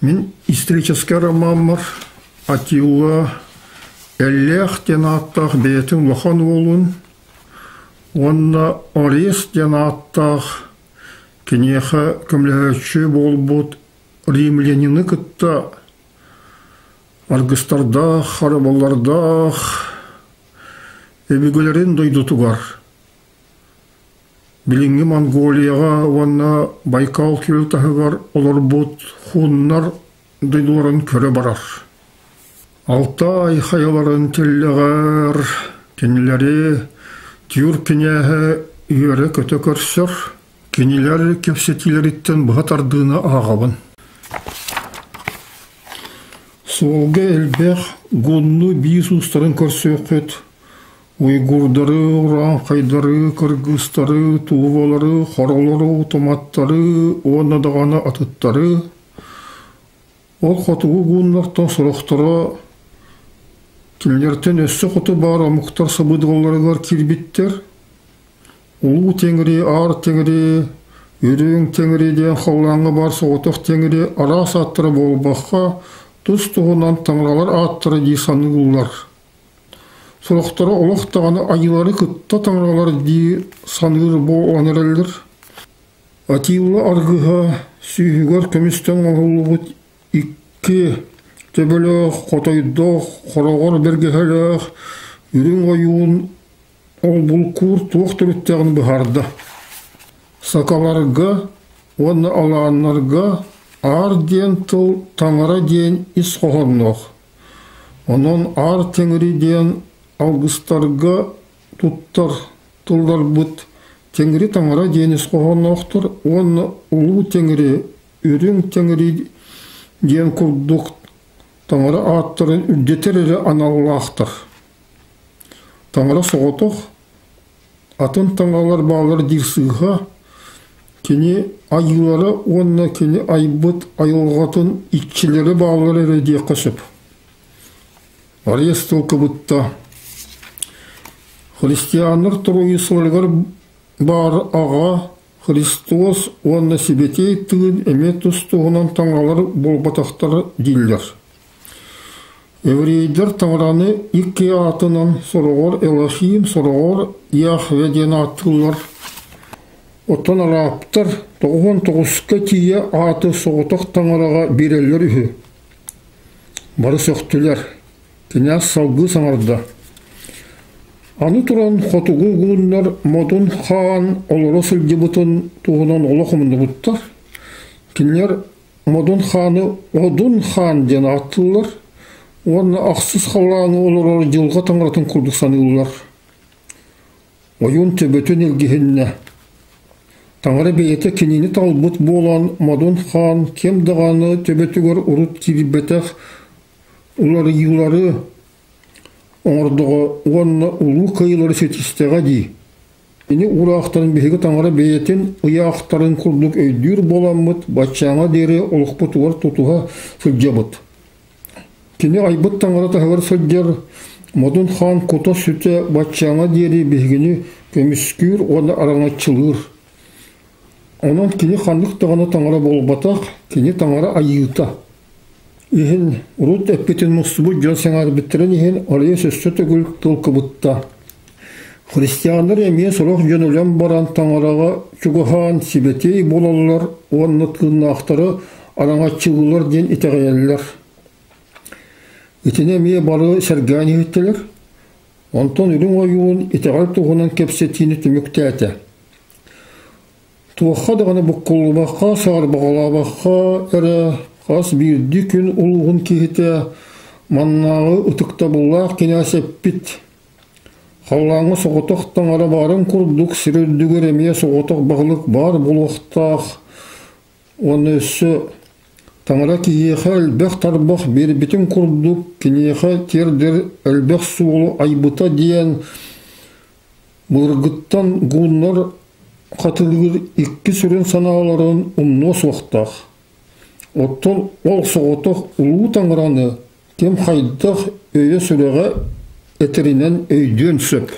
Мен исторический романмар Атилла Эллех денаттах бетин лохан олун, онна Орес денаттах кенеха көмләчү болбут римлянины кытта аргыстардах, харабаллардах эбигөлерин дойдутугар. Билинги Монголияга онна Байкал кюлтахыгар олорбут хуннар дойдуларын көрө барар. Алтай хаяларын теллегар, кенелери тюр кенеhe үйөрө көтө көрсөр, кенелер кепсетилериттен быгатардыына агабын. Солга элбех гунну биз устарын көрсөкөт, уйгурдары, уран кайдары, кыргызстары, тувалары, хоролору, томаттары, онадагана атыттары, ол хотугу гуннартан сурохтора килнертен өссө хоту бар амуктар сабыдгаларыгар кирбиттер, улуу теңири, ар теңири, үрүң теңири ден халлаңы бар соғытық теңири арас аттыры болбаққа тұс туғынан таңыралар аттыры дей санығылар. Сурақтары олықтағаны айылары күтті таңыралар дей санығыр болғаныр әлдір. Атилла арғыға сүйігер көмістен ағылығыт икки төбелі қотайдық, қорағар бергехелек, үрің айуын ол бұл күр туық түріттеғін бұхарды. Сакаларға, оны аланларға ар ден тыл таңыра ден ис қоғырнық. Онын ар теңірі ден алғыстарға туттар тылдар бұд. Теңірі таңыра ден ис қоғырнықтыр. Оны ұлу теңірі, үрің теңірі ден күрдік таңыра аттырын үддетерері аналлақтыр. Таңыра соғытық, атын таңалар бағалар дирсыға, кені айылары, онына кені айбыт айылғатын итчілері бағалар әреді қашып. Арестыл кыбытта. Христианыр тұруйысылығыр бар аға, Христос онына себетей түгін әмет тұстығынан таңалар болбатақтары дейлер. Еврейдер таңыраны икки атынан сұрғыр Элохим, сұрғыр Яхведен аттылар. Оттан араптар 99-қа тие аты соғытық таңыраға берелер үйі. Бары сөқтілер, кенес салғы саңырда. Аны тұран қотуғы ғылынлар Модун хан олары сілді бұтын туғынан олықымынды бұттар. Кенлер Модун ханы Одун хан ден аттылар. Оны ақсыз қаланы олар жылға таңыратын күрдік санылар. Ойын төбөтін елгехінне. Таңыры бейеті кенені талбыт болан Модун хан кем дағаны төбөтігер ұрыт кирбетек олары елары оңырдығы оны ұлу қайылары сетістеға дей. Ені ұрақтарын бейгі таңыры бейетін ұяқтарын күрдік өйдір боламыд батшаңа дері олықпытуар тұтуға сүлжабыд. Кені айбыт таңыра тағыр сөддер Модун хан құта сүті батшаңа дері бейгіні көміскүр оны араңатчылыр. Онан кені хандық тағаны таңыра болбатақ, кені таңыра айыта. Ехін ұрут әппетін мұсыбы жан саңар біттірін ехін ария сөсті түгіл тұлқы бұтта. Христиандар әме сұрақ жөнілен баран таңыраға чүгіхан себетей болалылар, оны тығынақтары араңатчылылар ден етеғайелілер. Итіне мие бары сәргәні өттілер, онтан үрің ойуын етеғал тұғынан кепсетіні түмікті әті. Туаққа дағаны бұққылыбаққа, сағар бағалабаққа әрі қас бірді күн ұлығын кейті маннағы ұтықта бұллақ кенәсеп біт. Қалаңы соғытықтан ара барын күрдік сірілдігер әмие соғытық бағылық бар бұлықтақ. Оны өсі таңыра кейеға әлбәқ тарбақ бері бітін күрдік, кенеға тердер әлбәқ суылы айбыта дейін бұлырғыттан ғуннар қатылығыр икки сүрін саналарын ұмнос уақтақ. Оттан ол соғытық ұлу таңыраны кем қайдақ өйе сүреға әтірінен өйден сөп.